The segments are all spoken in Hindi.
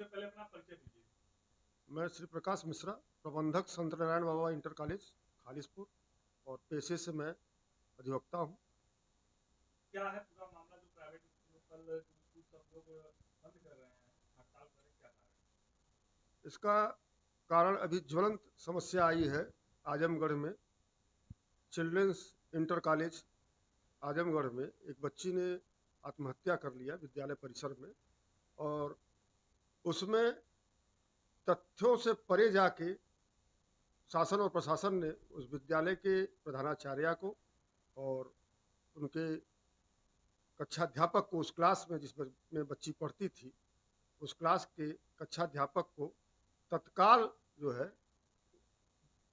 सबसे पहले अपना परिचय दीजिए। मैं श्री प्रकाश मिश्रा, प्रबंधक संत नारायण बाबा इंटर कॉलेज खालिसपुर और पेशे से मैं अधिवक्ता हूँ। क्या है पूरा मामला जो प्राइवेट स्कूल कल स्कूल सब लोग बंद कर रहे हैं, हड़ताल कर रहे हैं, क्या कारण? इसका कारण अभी ज्वलंत समस्या आई है आजमगढ़ में। चिल्ड्रंस इंटर कॉलेज आजमगढ़ में एक बच्ची ने आत्महत्या कर लिया विद्यालय परिसर में, और उसमें तथ्यों से परे जाके शासन और प्रशासन ने उस विद्यालय के प्रधानाचार्य को और उनके कक्षाध्यापक को, उस क्लास में जिसमें बच्ची पढ़ती थी, उस क्लास के कक्षाध्यापक को तत्काल जो है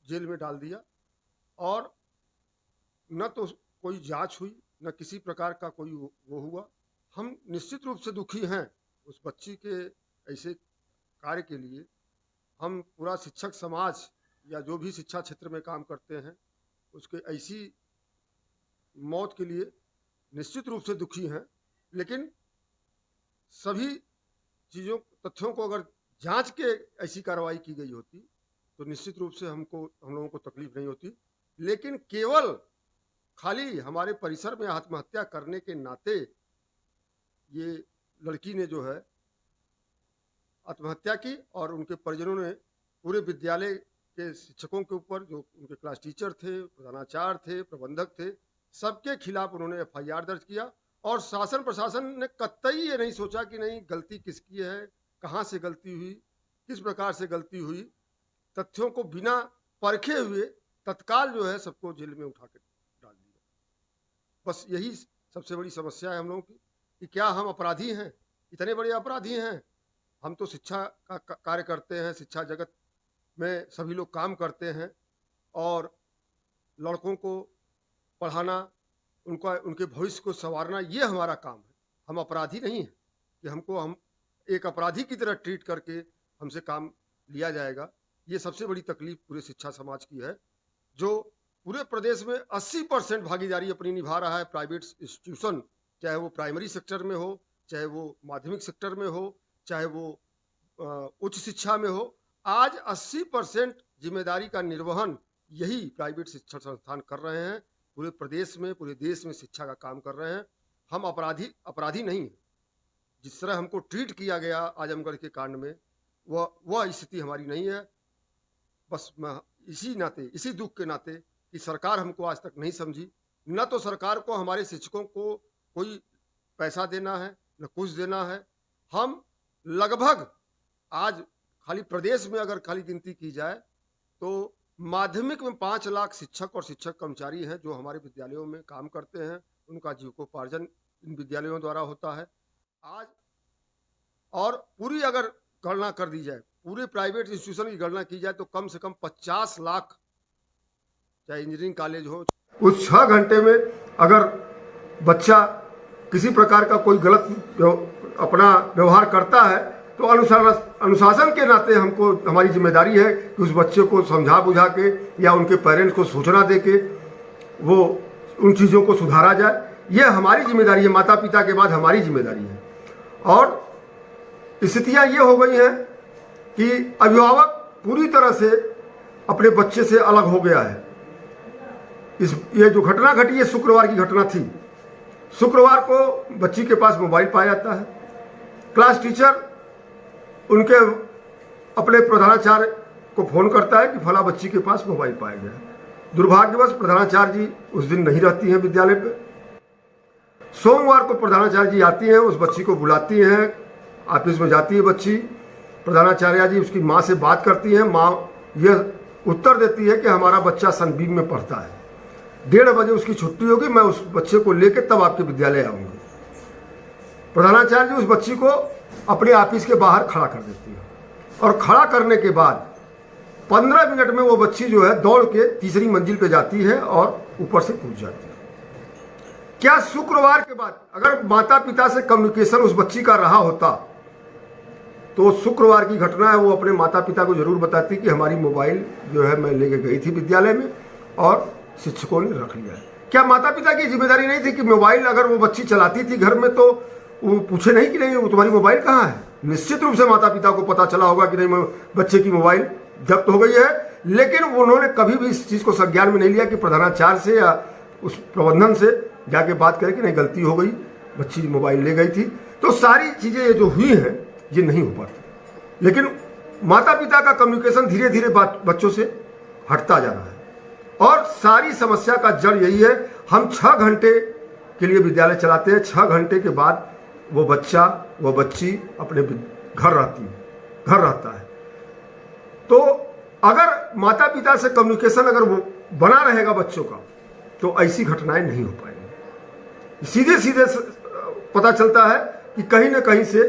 जेल में डाल दिया। और न तो कोई जांच हुई, न किसी प्रकार का कोई वो हुआ। हम निश्चित रूप से दुखी हैं उस बच्ची के ऐसे कार्य के लिए। हम पूरा शिक्षक समाज या जो भी शिक्षा क्षेत्र में काम करते हैं उसके ऐसी मौत के लिए निश्चित रूप से दुखी हैं। लेकिन सभी चीज़ों तथ्यों को अगर जांच के ऐसी कार्रवाई की गई होती तो निश्चित रूप से हम लोगों को तकलीफ नहीं होती। लेकिन केवल खाली हमारे परिसर में आत्महत्या करने के नाते ये लड़की ने जो है आत्महत्या की, और उनके परिजनों ने पूरे विद्यालय के शिक्षकों के ऊपर, जो उनके क्लास टीचर थे, प्रधानाचार्य थे, प्रबंधक थे, सबके खिलाफ उन्होंने FIR दर्ज किया। और शासन प्रशासन ने कतई ये नहीं सोचा कि नहीं गलती किसकी है, कहाँ से गलती हुई, किस प्रकार से गलती हुई। तथ्यों को बिना परखे हुए तत्काल जो है सबको जेल में उठा के डाल दिया। बस यही सबसे बड़ी समस्या है हम लोगों की कि क्या हम अपराधी हैं? इतने बड़े अपराधी हैं? हम तो शिक्षा का कार्य करते हैं, शिक्षा जगत में सभी लोग काम करते हैं, और लड़कों को पढ़ाना, उनके भविष्य को संवारना, ये हमारा काम है। हम अपराधी नहीं हैं कि हम एक अपराधी की तरह ट्रीट करके हमसे काम लिया जाएगा। ये सबसे बड़ी तकलीफ पूरे शिक्षा समाज की है, जो पूरे प्रदेश में 80% भागीदारी अपनी निभा रहा है प्राइवेट इंस्टीट्यूशन, चाहे वो प्राइमरी सेक्टर में हो, चाहे वो माध्यमिक सेक्टर में हो, चाहे वो उच्च शिक्षा में हो। आज 80% जिम्मेदारी का निर्वहन यही प्राइवेट शिक्षण संस्थान कर रहे हैं। पूरे प्रदेश में, पूरे देश में शिक्षा का काम कर रहे हैं। हम अपराधी नहीं हैं। जिस तरह हमको ट्रीट किया गया आजमगढ़ के कांड में, वह स्थिति हमारी नहीं है। बस मैं इसी नाते, इसी दुख के नाते कि सरकार हमको आज तक नहीं समझी। न तो सरकार को हमारे शिक्षकों को कोई पैसा देना है, न कुछ देना है। हम लगभग आज खाली प्रदेश में अगर खाली गिनती की जाए तो माध्यमिक में 5 लाख शिक्षक और शिक्षक कर्मचारी हैं जो हमारे विद्यालयों में काम करते हैं। उनका जीविकोपार्जन इन विद्यालयों द्वारा होता है आज। और पूरी अगर गणना कर दी जाए, पूरे प्राइवेट इंस्टीट्यूशन की गणना की जाए तो कम से कम 50 लाख, चाहे इंजीनियरिंग कॉलेज हो, उस 6 घंटे में अगर बच्चा किसी प्रकार का कोई गलत अपना व्यवहार करता है तो अनुशासन के नाते हमको, हमारी जिम्मेदारी है कि उस बच्चे को समझा बुझा के या उनके पेरेंट्स को सूचना दे के वो उन चीज़ों को सुधारा जाए। ये हमारी जिम्मेदारी है, माता पिता के बाद हमारी जिम्मेदारी है। और स्थितियाँ ये हो गई हैं कि अभिभावक पूरी तरह से अपने बच्चे से अलग हो गया है। ये जो घटना घटी, ये शुक्रवार की घटना थी। शुक्रवार को बच्ची के पास मोबाइल पाया जाता है। क्लास टीचर उनके अपने प्रधानाचार्य को फ़ोन करता है कि फला बच्ची के पास मोबाइल पाया गया है। दुर्भाग्यवश प्रधानाचार्य जी उस दिन नहीं रहती हैं विद्यालय पे। सोमवार को प्रधानाचार्य जी आती हैं, उस बच्ची को बुलाती हैं, ऑफिस में जाती है बच्ची। प्रधानाचार्य जी उसकी माँ से बात करती हैं। माँ यह उत्तर देती है कि हमारा बच्चा सनबीम में पढ़ता है, 1:30 बजे उसकी छुट्टी होगी, मैं उस बच्चे को लेकर तब आपके विद्यालय आऊँगी। प्रधानाचार्य जी उस बच्ची को अपने ऑफिस के बाहर खड़ा कर देती है, और खड़ा करने के बाद 15 मिनट में वो बच्ची जो है दौड़ के तीसरी मंजिल पे जाती है और ऊपर से कूद जाती है। क्या शुक्रवार के बाद अगर माता पिता से कम्युनिकेशन उस बच्ची का रहा होता तो शुक्रवार की घटना है, वो अपने माता पिता को जरूर बताती कि हमारी मोबाइल जो है मैं लेके गई थी विद्यालय में और शिक्षकों ने रख लिया है। क्या माता पिता की जिम्मेदारी नहीं थी कि मोबाइल अगर वो बच्ची चलाती थी घर में तो वो पूछे नहीं कि नहीं वो तुम्हारी मोबाइल कहाँ है। निश्चित रूप से माता पिता को पता चला होगा कि नहीं बच्चे की मोबाइल जब्त हो गई है, लेकिन उन्होंने कभी भी इस चीज़ को संज्ञान में नहीं लिया कि प्रधानाचार्य से या उस प्रबंधन से जाके बात करें कि नहीं गलती हो गई, बच्ची मोबाइल ले गई थी। तो सारी चीज़ें ये जो हुई हैं ये नहीं हो पाती, लेकिन माता पिता का कम्युनिकेशन धीरे धीरे बच्चों से हटता जा रहा है। और सारी समस्या का जड़ यही है, हम 6 घंटे के लिए विद्यालय चलाते हैं, 6 घंटे के बाद वो बच्चा वो बच्ची अपने घर रहता है। तो अगर माता पिता से कम्युनिकेशन अगर वो बना रहेगा बच्चों का, तो ऐसी घटनाएं नहीं हो पाएंगी। सीधे सीधे पता चलता है कि कहीं ना कहीं से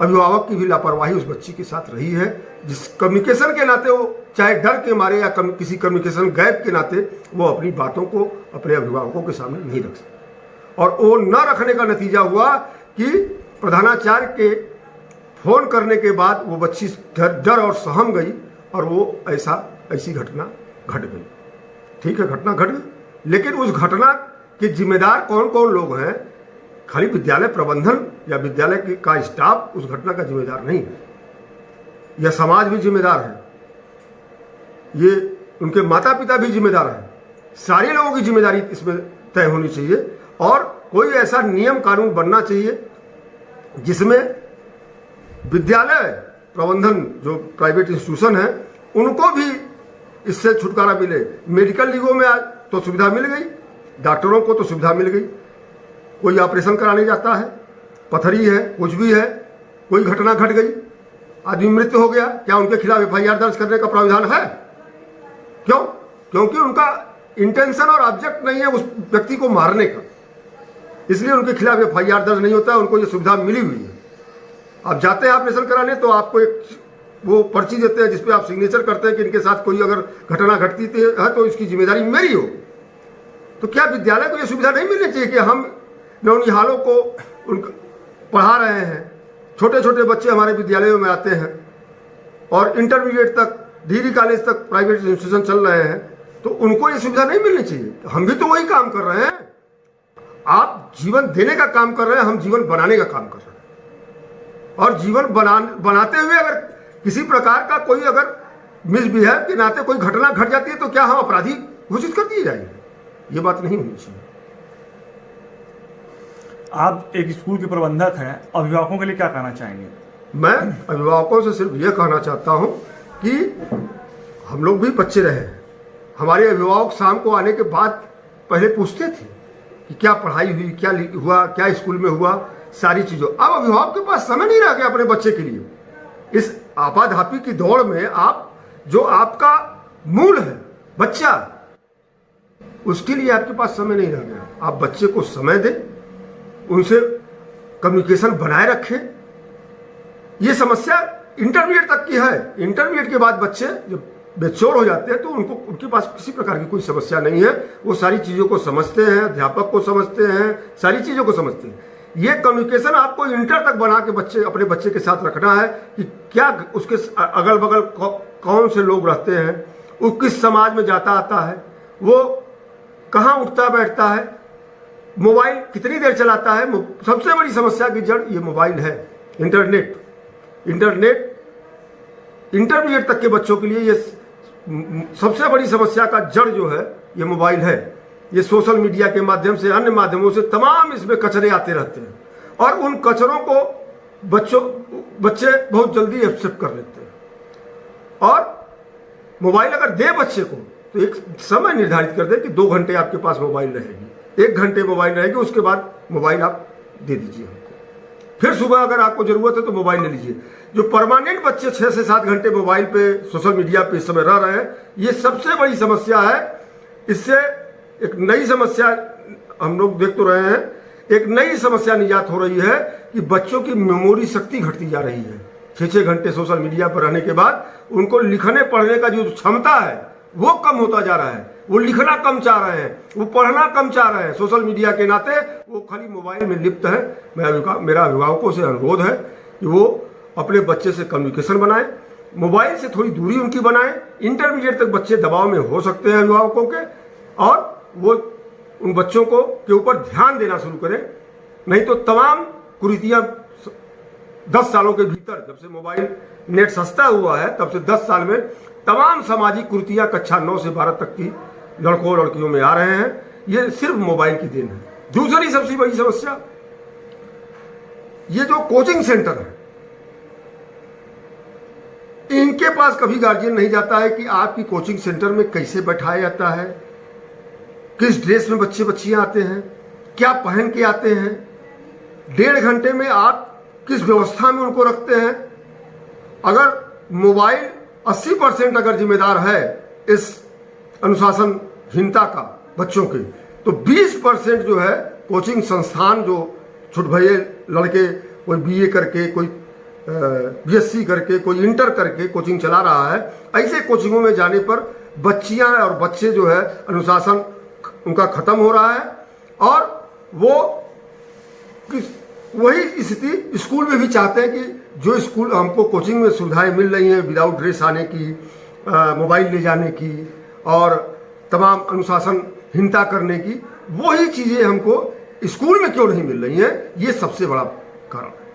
अभिभावक की भी लापरवाही उस बच्ची के साथ रही है, जिस कम्युनिकेशन के नाते वो चाहे डर के मारे या किसी कम्युनिकेशन गैप के नाते वो अपनी बातों को अपने अभिभावकों के सामने नहीं रख सकते। और वो न रखने का नतीजा हुआ कि प्रधानाचार्य के फोन करने के बाद वो बच्ची डर और सहम गई और वो ऐसी घटना घट गई। ठीक है, घटना घट गई, लेकिन उस घटना के जिम्मेदार कौन कौन लोग हैं? खाली विद्यालय प्रबंधन या विद्यालय का स्टाफ उस घटना का जिम्मेदार नहीं है, यह समाज भी जिम्मेदार है, ये उनके माता पिता भी जिम्मेदार हैं। सारे लोगों की जिम्मेदारी इसमें तय होनी चाहिए और कोई ऐसा नियम कानून बनना चाहिए जिसमें विद्यालय प्रबंधन जो प्राइवेट इंस्टीट्यूशन है उनको भी इससे छुटकारा मिले। मेडिकल लीगों में आज तो सुविधा मिल गई, डॉक्टरों को तो सुविधा मिल गई, कोई ऑपरेशन कराने जाता है, पथरी है, कुछ भी है, कोई घटना घट गई, आदमी मृत्यु हो गया, क्या उनके खिलाफ एफआईआर दर्ज करने का प्रावधान है? क्यों? क्योंकि उनका इंटेंशन और ऑब्जेक्ट नहीं है उस व्यक्ति को मारने का, इसलिए उनके खिलाफ एफआईआर दर्ज नहीं होता है। उनको ये सुविधा मिली हुई है। आप जाते हैं ऑपरेशन कराने तो आपको एक वो पर्ची देते हैं जिसपे आप सिग्नेचर करते हैं कि इनके साथ कोई अगर घटना घटती है तो इसकी जिम्मेदारी मेरी हो। तो क्या विद्यालय को ये सुविधा नहीं मिलनी चाहिए कि हम नौनिहालों को उनको पढ़ा रहे हैं, छोटे छोटे बच्चे हमारे विद्यालयों में आते हैं और इंटरमीडिएट तक, डिग्री कॉलेज तक प्राइवेट इंस्टीट्यूशन चल रहे हैं, तो उनको ये सुविधा नहीं मिलनी चाहिए? हम भी तो वही काम कर रहे हैं। आप जीवन देने का काम कर रहे हैं, हम जीवन बनाने का काम कर रहे हैं। और जीवन बनाते हुए अगर किसी प्रकार का कोई अगर मिसबिहेव के नाते कोई घटना घट जाती है तो क्या हम अपराधी घोषित कर दिए जाएंगे? ये बात नहीं होनी चाहिए। आप एक स्कूल के प्रबंधक हैं, अभिभावकों के लिए क्या कहना चाहेंगे? मैं अभिभावकों से सिर्फ ये कहना चाहता हूँ कि हम लोग भी बच्चे रहे हैं। हमारे अभिभावक शाम को आने के बाद पहले पूछते थे कि क्या पढ़ाई हुई, क्या हुआ, क्या स्कूल में हुआ, सारी चीज़ों। अब अभिभावक के पास समय नहीं रह गया अपने बच्चे के लिए। इस आपाधापी की दौड़ में आप जो आपका मूल है बच्चा, उसके लिए आपके पास समय नहीं रह गया। आप बच्चे को समय दें, उनसे कम्युनिकेशन बनाए रखें। ये समस्या इंटरमीडिएट तक की है। इंटरमीडिएट के बाद बच्चे जब मैच्योर हो जाते हैं तो उनके पास किसी प्रकार की कोई समस्या नहीं है। वो सारी चीज़ों को समझते हैं, अध्यापक को समझते हैं, सारी चीज़ों को समझते हैं। ये कम्युनिकेशन आपको इंटर तक बना के अपने बच्चे के साथ रखना है कि क्या उसके अगल बगल कौन से लोग रहते हैं, वो किस समाज में जाता आता है, वो कहाँ उठता बैठता है, मोबाइल कितनी देर चलाता है। सबसे बड़ी समस्या की जड़ ये मोबाइल है। इंटरनेट इंटरमीडिएट तक के बच्चों के लिए ये सबसे बड़ी समस्या का जड़ जो है ये मोबाइल है। ये सोशल मीडिया के माध्यम से, अन्य माध्यमों से तमाम इसमें कचरे आते रहते हैं और उन कचरों को बच्चे बहुत जल्दी एक्सेप्ट कर लेते हैं। और मोबाइल अगर दे बच्चे को तो एक समय निर्धारित कर दे कि 2 घंटे आपके पास मोबाइल रहेगी, 1 घंटे मोबाइल रहेगी, उसके बाद मोबाइल आप दे दीजिए हमको। फिर सुबह अगर आपको जरूरत है तो मोबाइल ले लीजिए। जो परमानेंट बच्चे 6 से 7 घंटे मोबाइल पे, सोशल मीडिया पे इस समय रह रहे हैं, ये सबसे बड़ी समस्या है। इससे एक नई समस्या हम लोग देख तो रहे हैं, एक नई समस्या निजात हो रही है कि बच्चों की मेमोरी शक्ति घटती जा रही है। 6-6 घंटे सोशल मीडिया पर रहने के बाद उनको लिखने पढ़ने का जो क्षमता है वो कम होता जा रहा है। वो लिखना कम चाह रहे हैं, वो पढ़ना कम चाह रहे हैं। सोशल मीडिया के नाते वो खाली मोबाइल में लिप्त है। मेरा अभिभावकों से अनुरोध है कि वो अपने बच्चे से कम्युनिकेशन बनाएं, मोबाइल से थोड़ी दूरी उनकी बनाएं। इंटरमीडिएट तक बच्चे दबाव में हो सकते हैं अभिभावकों के, और वो उन बच्चों को के ऊपर ध्यान देना शुरू करें। नहीं तो तमाम कुरीतियां 10 सालों के भीतर, जब से मोबाइल नेट सस्ता हुआ है तब से 10 साल में तमाम सामाजिक कुरीतियां कक्षा 9 से 12 तक की लड़कों और लड़कियों में आ रहे हैं। ये सिर्फ मोबाइल की देन है। दूसरी सबसे बड़ी समस्या, ये जो कोचिंग सेंटर है, इनके पास कभी गार्जियन नहीं जाता है कि आपकी कोचिंग सेंटर में कैसे बैठाया जाता है, किस ड्रेस में बच्चे बच्चियां आते हैं, क्या पहन के आते हैं, 1.5 घंटे में आप किस व्यवस्था में उनको रखते हैं। अगर मोबाइल 80% अगर जिम्मेदार है इस अनुशासनहीनता का बच्चों के, तो 20% जो है कोचिंग संस्थान, जो छुटभैये लड़के, कोई बीए करके, कोई बीएससी करके, कोई इंटर करके कोचिंग चला रहा है। ऐसे कोचिंगों में जाने पर बच्चियां और बच्चे जो है अनुशासन उनका खत्म हो रहा है, और वो वही स्थिति स्कूल में भी चाहते हैं कि जो स्कूल हमको कोचिंग में सुविधाएं मिल रही हैं, विदाउट ड्रेस आने की, मोबाइल ले जाने की और तमाम अनुशासनहीनता करने की, वही चीज़ें हमको स्कूल में क्यों नहीं मिल रही हैं। ये सबसे बड़ा कारण है।